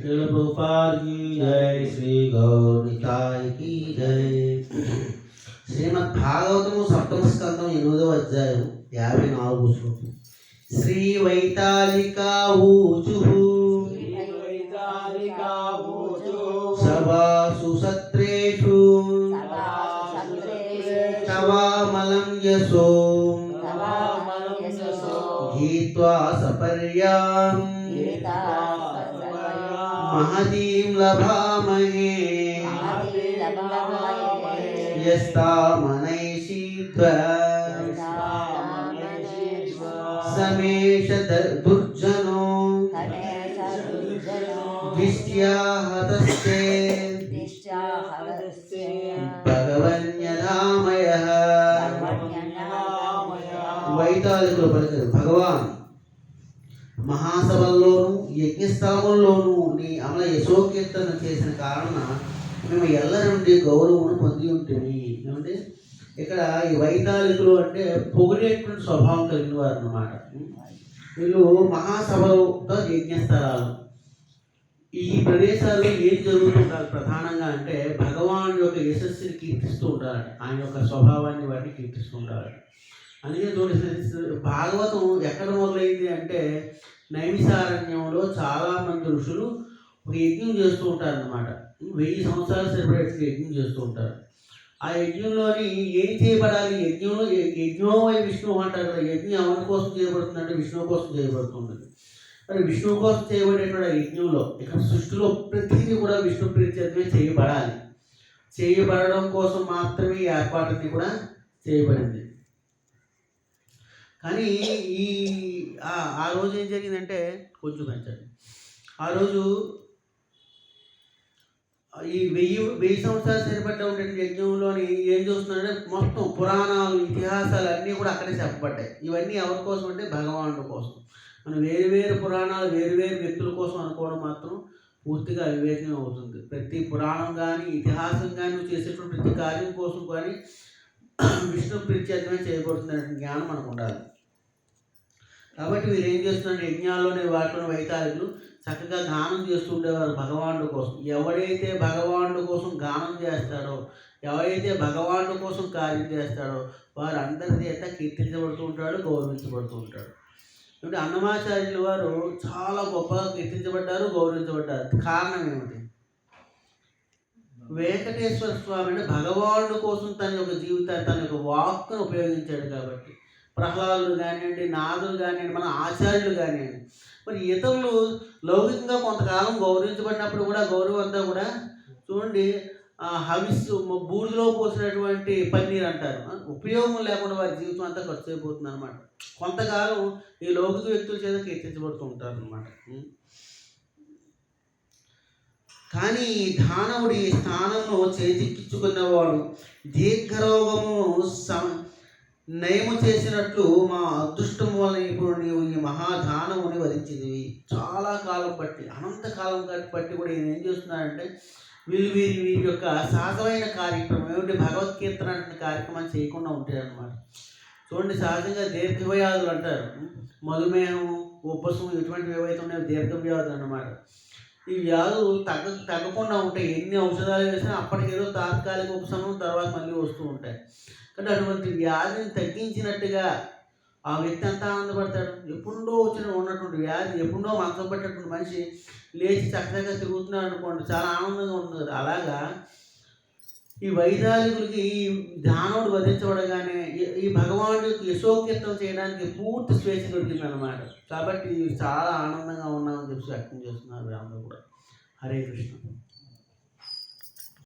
श्रील प्रभुपाद की जय। श्री गौर निताय की जय। శ్రీమద్భాగవతము సప్తమ స్కందం 8వ అధ్యాయం 54వ శ్లోకం. శ్రీ వైతాళికా ఊచుః సభాసు సత్రేషు తవామలం యశో గీత్వా సపర్యాం महतीं लभामहे यस्तामनैषीत्वा समेष दुर्जनो दिष्ट्या हतस्ते भगवन्यधामयः. వైతాళికులు పలికారు, భగవాన్ మహాసభల్లోనూ యజ్ఞస్థలముల్లోనూ నీ అమల యశోకీర్తన చేసిన కారణ మేము ఎల్లరి నుండి గౌరవమును పొంది ఉంటుంది. ఏమంటే ఇక్కడ ఈ వైతాళికులు అంటే పొగిడేటువంటి స్వభావం కలిగిన వారు అన్నమాట. వీళ్ళు మహాసభలతో యజ్ఞస్థలాలు, ఈ ప్రదేశాల్లో ఏం జరుగుతుంటారు ప్రధానంగా అంటే భగవాన్ యొక్క యశస్సుని కీర్తిస్తూ ఉంటారు, ఆయన యొక్క స్వభావాన్ని వాటిని కీర్తిస్తూ ఉంటారు. అందుకే భాగవతం ఎక్కడ మొదలైంది అంటే నైమిషారణ్యంలో చాలామంది ఋషులు ఒక యజ్ఞం చేస్తూ ఉంటారు అన్నమాట. 1000 సంవత్సరాలు సరిపడే యజ్ఞం చేస్తూ ఉంటారు. ఆ యజ్ఞంలోని ఏం చేయబడాలి, యజ్ఞంలో యజ్ఞోవై విష్ణువు అంటారు కదా, యజ్ఞం ఎవరి కోసం చేయబడుతుందంటే విష్ణువు కోసం చేయబడుతుంది. మరి విష్ణువు కోసం చేయబడేటువంటి యజ్ఞంలో ఇక్కడ సృష్టిలో ప్రతిదీ కూడా విష్ణు ప్రీత్యర్థమే చేయబడాలి. చేయబడడం కోసం మాత్రమే ఈ ఏర్పాటుని కూడా చేయబడింది. కానీ ఆ రోజు ఏం జరిగిందంటే కొంచెం పెంచండి. ఆ రోజు ఈ 1000 సంవత్సరాలు సరిపడ్డ ఉండే యజ్ఞంలోని ఏం చూస్తున్నారంటే మొత్తం పురాణాలు ఇతిహాసాలు అన్నీ కూడా అక్కడే చెప్పబడ్డాయి. ఇవన్నీ ఎవరి కోసం అంటే భగవానుడి కోసం. మనం వేరు పురాణాలు వేరు వ్యక్తుల కోసం అనుకోవడం మాత్రం పూర్తిగా అవివేకం అవుతుంది. ప్రతి పురాణం కానీ ఇతిహాసం కానీ చేసేటువంటి ప్రతి కార్యం కోసం కానీ విష్ణు ప్రీత్యర్థమే చేయబడుతున్న జ్ఞానం మనకు ఉండాలి. కాబట్టి వీళ్ళు ఏం చేస్తున్నారు, యజ్ఞాల్లోనే వాటిలో వైతాళికులు చక్కగా గానం చేస్తూ ఉండేవారు భగవానుడి కోసం. ఎవడైతే భగవానుడి కోసం గానం చేస్తాడో, ఎవరైతే భగవానుడి కోసం కార్యం చేస్తాడో వారు అందరి చేత కీర్తించబడుతూ ఉంటాడు, గౌరవించబడుతూ ఉంటాడు. అంటే అన్నమాచార్యుల వారు చాలా గొప్పగా కీర్తించబడ్డారు, గౌరవించబడ్డారు. కారణం ఏమిటి? వెంకటేశ్వర స్వామి అంటే భగవానుడి కోసం తన యొక్క జీవితాన్ని, తన యొక్క వాక్కును ఉపయోగించాడు. కాబట్టి ప్రహ్లాదులు కానివ్వండి, నాదులు కానివ్వండి, మన ఆచార్యులు కానివ్వండి, మరి ఇతరులు లౌకికంగా కొంతకాలం గౌరవించబడినప్పుడు కూడా గౌరవం అంతా కూడా చూడండి హవిస్సు బూడిదలో పోసినటువంటి పన్నీర్ అంటారు. ఉపయోగం లేకుండా వారి జీవితం అంతా ఖర్చు అయిపోతుంది అనమాట. కొంతకాలం ఈ లౌకిక వ్యక్తుల చేత కీర్తించబడుతూ ఉంటారు అన్నమాట. కానీ దానవుడి స్థానంలో చేజిక్కించుకున్నవాడు దీర్ఘరోగము నయము చేసినట్లు మా అదృష్టం వల్ల ఇప్పుడు నీవు ఈ మహాదానవుని వధించింది. చాలా కాలం బట్టి, అనంతకాలం బట్టి కూడా ఈయన ఏం చేస్తున్నాడంటే వీరి యొక్క సహజమైన కార్యక్రమం ఏమిటి, భగవద్కీర్తన అంటే కార్యక్రమం చేయకుండా ఉంటాయి అన్నమాట. చూడండి, సహజంగా దీర్ఘవ్యాధులు అంటారు, మధుమేహం, ఉబ్బసం, ఇటువంటివి ఏవైతే ఉన్నాయో దీర్ఘవ్యాధులు అన్నమాట. ఈ వ్యాధులు తగ్గకుండా ఉంటాయి. ఎన్ని ఔషధాలు వేసినా అప్పటికేదో తాత్కాలిక ఉపశమనం, తర్వాత మళ్ళీ వస్తూ ఉంటాయి. కానీ అటువంటి వ్యాధిని తగ్గించినట్టుగా ఆ వ్యక్తి అంతా ఆనందపడతాడు. ఎప్పుడో ఉన్నటువంటి వ్యాధి, ఎప్పుడో మంచం పట్టినటువంటి మనిషి లేచి చక్కగా తిరుగుతున్నాడు అనుకోండి, చాలా ఆనందంగా ఉంటుంది. అలాగా ఈ వైతాళికులకి ఈ దానవుడు వధించబడగానే ఈ భగవానుడికి యశోకీర్తన చేయడానికి పూర్తి స్వేచ్ఛ దొరికింది అన్నమాట. కాబట్టి చాలా ఆనందంగా ఉన్నామని చెప్పి వ్యక్తం చేస్తున్నారు అందరూ కూడా. హరే కృష్ణ.